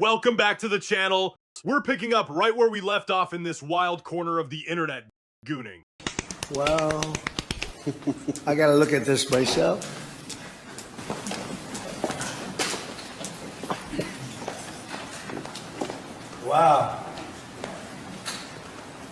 Welcome back to the channel. We're picking up right where we left off in this wild corner of the internet gooning. Well, I gotta look at this myself. Wow.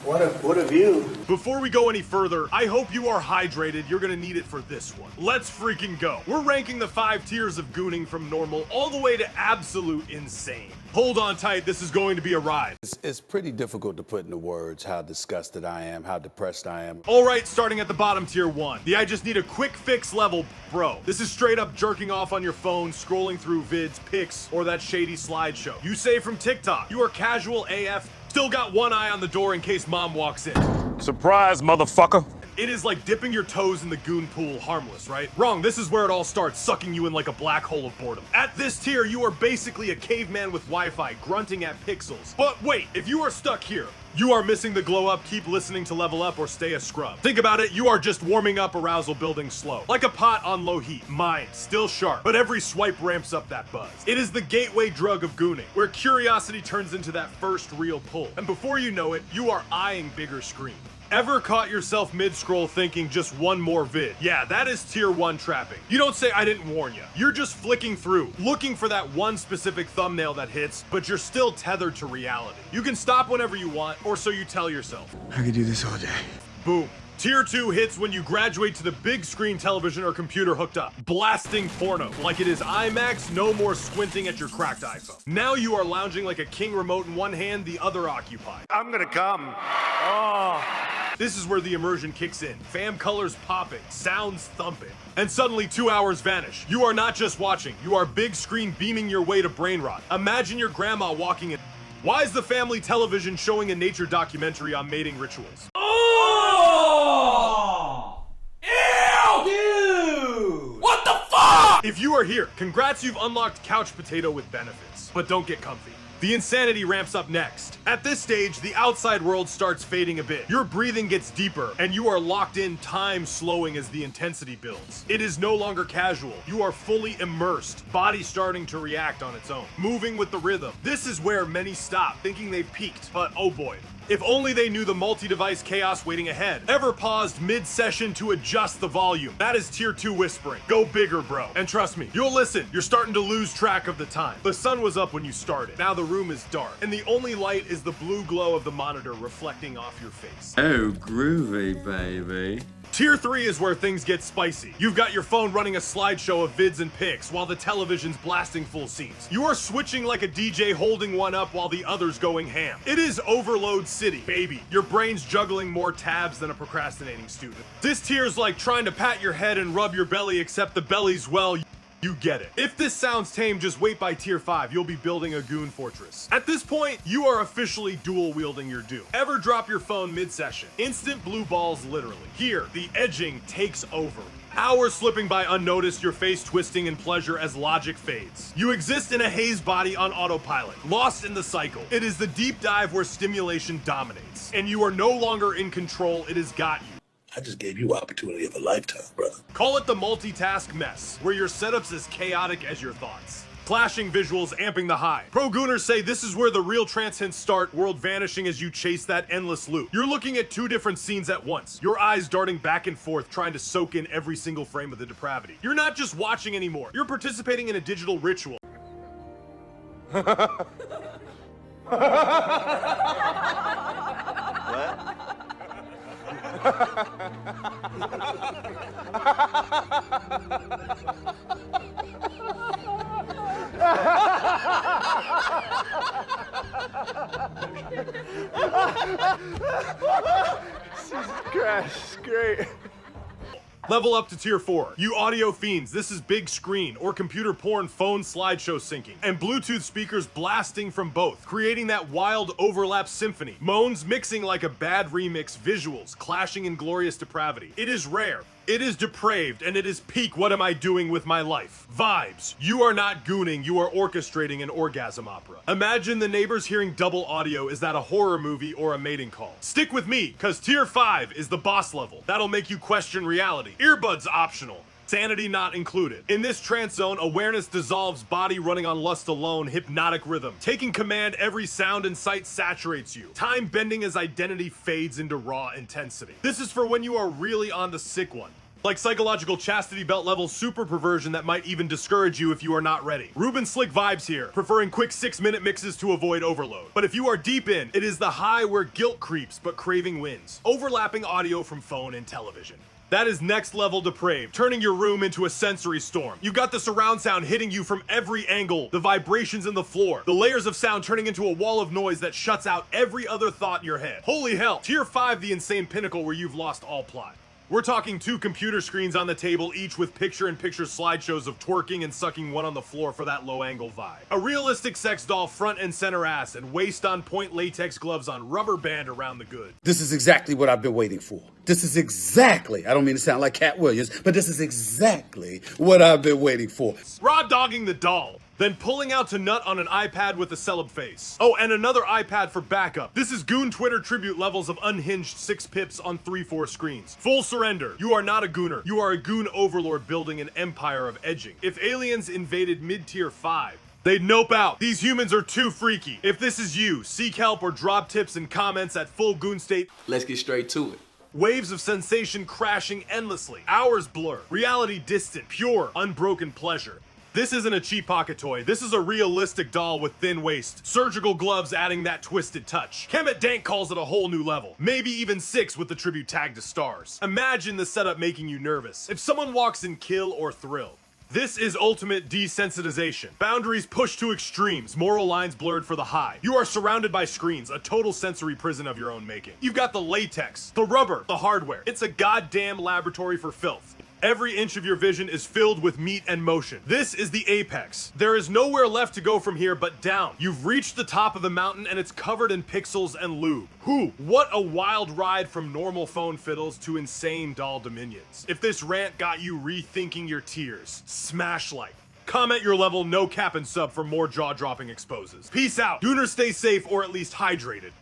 What a view. Before we go any further, I hope you are hydrated. You're gonna need it for this one. Let's freaking go. We're ranking the 5 tiers of gooning from normal all the way to absolute insane. Hold on tight, this is going to be a ride. It's pretty difficult to put into words how disgusted I am, how depressed I am. All right, starting at the bottom, tier 1. The I just need a quick fix level, bro. This is straight up jerking off on your phone, scrolling through vids, pics, or that shady slideshow. You say from TikTok. You are casual AF, still got one eye on the door in case mom walks in. Surprise, motherfucker. It is like dipping your toes in the goon pool, harmless, right? Wrong, this is where it all starts, sucking you in like a black hole of boredom. At this tier, you are basically a caveman with Wi-Fi, grunting at pixels. But wait, if you are stuck here, you are missing the glow up, keep listening to level up, or stay a scrub. Think about it, you are just warming up, arousal building slow. Like a pot on low heat, mind still sharp, but every swipe ramps up that buzz. It is the gateway drug of gooning, where curiosity turns into that first real pull. And before you know it, you are eyeing bigger screen. Ever caught yourself mid-scroll thinking just one more vid? Yeah, that is tier 1 trapping. You don't say I didn't warn you. You're just flicking through, looking for that one specific thumbnail that hits, but you're still tethered to reality. You can stop whenever you want, or so you tell yourself. I could do this all day. Boom. Tier 2 hits when you graduate to the big screen television or computer hooked up. Blasting porno. Like it is IMAX, no more squinting at your cracked iPhone. Now you are lounging like a king remote in one hand, the other occupied. I'm gonna come. Oh. This is where the immersion kicks in. Fam colors popping, sounds thumping. And suddenly 2 hours vanish. You are not just watching, you are big screen beaming your way to brainrot. Imagine your grandma walking in. Why is the family television showing a nature documentary on mating rituals? Oh! Ew! Dude! What the fuck? If you are here, congrats, you've unlocked couch potato with benefits. But don't get comfy. The insanity ramps up next. At this stage, the outside world starts fading a bit. Your breathing gets deeper, and you are locked in, time slowing as the intensity builds. It is no longer casual. You are fully immersed, body starting to react on its own, moving with the rhythm. This is where many stop, thinking they've peaked, but oh boy. If only they knew the multi-device chaos waiting ahead. Ever paused mid-session to adjust the volume? That is tier 2 whispering. Go bigger, bro. And trust me, you'll listen. You're starting to lose track of the time. The sun was up when you started. Now the room is dark, and the only light is the blue glow of the monitor reflecting off your face. Oh, groovy, baby. Tier 3 is where things get spicy. You've got your phone running a slideshow of vids and pics while the television's blasting full scenes. You are switching like a DJ holding one up while the other's going ham. It is overload city, baby. Your brain's juggling more tabs than a procrastinating student. This tier's like trying to pat your head and rub your belly, except the belly's, well, you get it. If this sounds tame, just wait by tier 5, you'll be building a Goon Fortress. At this point, you are officially dual wielding your doom. Ever drop your phone mid-session? Instant blue balls literally. Here, the edging takes over. Hours slipping by unnoticed, your face twisting in pleasure as logic fades. You exist in a haze body on autopilot, lost in the cycle. It is the deep dive where stimulation dominates, and you are no longer in control, it has got you. I just gave you opportunity of a lifetime, brother. Call it the multitask mess, where your setup's as chaotic as your thoughts. Flashing visuals amping the high. Pro Gooners say this is where the real trance hints start, world vanishing as you chase that endless loop. You're looking at 2 different scenes at once, your eyes darting back and forth trying to soak in every single frame of the depravity. You're not just watching anymore, you're participating in a digital ritual. Jesus Christ, great. Level up to tier 4. You audio fiends, this is big screen or computer porn phone slideshow syncing and Bluetooth speakers blasting from both, creating that wild overlap symphony. Moans mixing like a bad remix, visuals clashing in glorious depravity. It is rare. It is depraved, and it is peak what am I doing with my life. Vibes. You are not gooning, you are orchestrating an orgasm opera. Imagine the neighbors hearing double audio. Is that a horror movie or a mating call? Stick with me, cause tier 5 is the boss level. That'll make you question reality. Earbuds optional. Sanity not included. In this trance zone, awareness dissolves, body running on lust alone, hypnotic rhythm. Taking command, every sound and sight saturates you. Time bending as identity fades into raw intensity. This is for when you are really on the sick one. Like psychological chastity belt level super perversion that might even discourage you if you are not ready. Ruben slick vibes here, preferring quick 6-minute mixes to avoid overload. But if you are deep in, it is the high where guilt creeps but craving wins. Overlapping audio from phone and television. That is next level depraved, turning your room into a sensory storm. You've got the surround sound hitting you from every angle, the vibrations in the floor, the layers of sound turning into a wall of noise that shuts out every other thought in your head. Holy hell, Tier 5 the insane pinnacle where you've lost all plot. We're talking 2 computer screens on the table, each with picture-in-picture slideshows of twerking and sucking one on the floor for that low-angle vibe. A realistic sex doll front and center ass, and waist-on-point latex gloves on rubber band around the good. This is exactly what I've been waiting for. This is exactly, I don't mean to sound like Cat Williams, but this is exactly what I've been waiting for. Raw dogging the doll. Then pulling out to nut on an iPad with a celeb face. Oh, and another iPad for backup. This is Goon Twitter tribute levels of unhinged 6 pips on 3-4 screens. Full surrender. You are not a Gooner. You are a Goon Overlord building an empire of edging. If aliens invaded mid-tier 5, they'd nope out. These humans are too freaky. If this is you, seek help or drop tips and comments at full Goon State. Let's get straight to it. Waves of sensation crashing endlessly. Hours blur. Reality distant. Pure, unbroken pleasure. This isn't a cheap pocket toy. This is a realistic doll with thin waist. Surgical gloves adding that twisted touch. Kemet Dank calls it a whole new level. Maybe even 6 with the tribute tag to stars. Imagine the setup making you nervous. If someone walks in kill or thrill. This is ultimate desensitization. Boundaries pushed to extremes, moral lines blurred for the high. You are surrounded by screens, a total sensory prison of your own making. You've got the latex, the rubber, the hardware. It's a goddamn laboratory for filth. Every inch of your vision is filled with meat and motion. This is the apex. There is nowhere left to go from here but down. You've reached the top of the mountain and it's covered in pixels and lube. What a wild ride from normal phone fiddles to insane doll dominions. If this rant got you rethinking your tiers, smash like. Comment your level, no cap and sub for more jaw-dropping exposes. Peace out. Gooners stay safe or at least hydrated.